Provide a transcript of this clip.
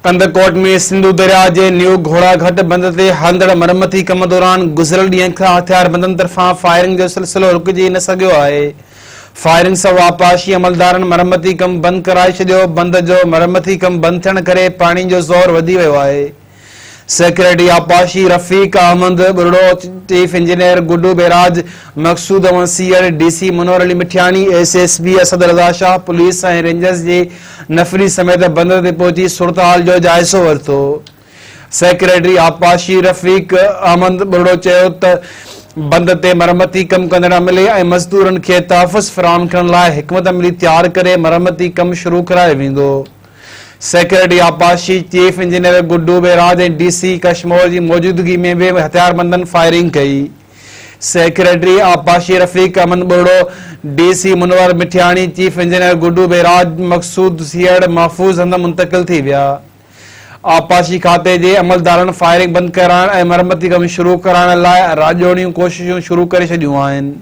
ڪنڌڪوٽ में सिंधु दरिया जे न्यू घोड़ा घट बंद ते हलंदड़ मरम्मती कम दौरान गुज़िरियल ॾींहं खां ھٿياربندن तरफ़ां फायरिंग जो सिलसिलो रुकिजी न सघियो आहे। फायरिंग सां आपाशी अमलदारनि मरम्मती कम बंद कराए छॾियो। बंद जो मरम्मती कम बंद थियण करे पाणी जो ज़ोर वधी वियो आहे। सेक्रेटरी आपाशी Rafiq Ahmed Burdo, chief engineer Guddu barrage, Maqsood Ahmed Siyar, DC Manohar Ali Mithiani, SSP Asad Raza Shah, police ऐं रेंजर्स जी नफ़री समेत बंद ते पहुची सूरतहाल जो जाइज़ो वरितो। सेक्रेटरी आपाशी रफ़ीक अहमद बुरड़ो चयो त बंद ते मरम्मती कम कंदड़ अमले ऐं मज़दूरनि खे तहफ़ुज़ फ़राहम करण लाइ हिकमत अमली तैयार करे मरम्मती कम शुरू करायो वेंदो। सेक्रेटरी आपाशी चीफ इंजीनियर गुड्डू बेराज ऐं डीसी कश्मीर जी मौजूदगी में भी ھٿياربندن फायरिंग कई। सेक्रेटरी आपाशी Rafiq Ahmed Burdo, DC Manohar Mithiani, chief engineer Guddu barrage, Maqsood Siyar महफ़ूज़ हंध मुंतकिल थी विया। आपाशी खाते जे अमलदारनि फायरिंग बंद कराइण ऐं मरम्मती कम शुरू कराइण लाइ राॼोणियूं कोशिशूं शुरू करे छॾियूं आहिनि।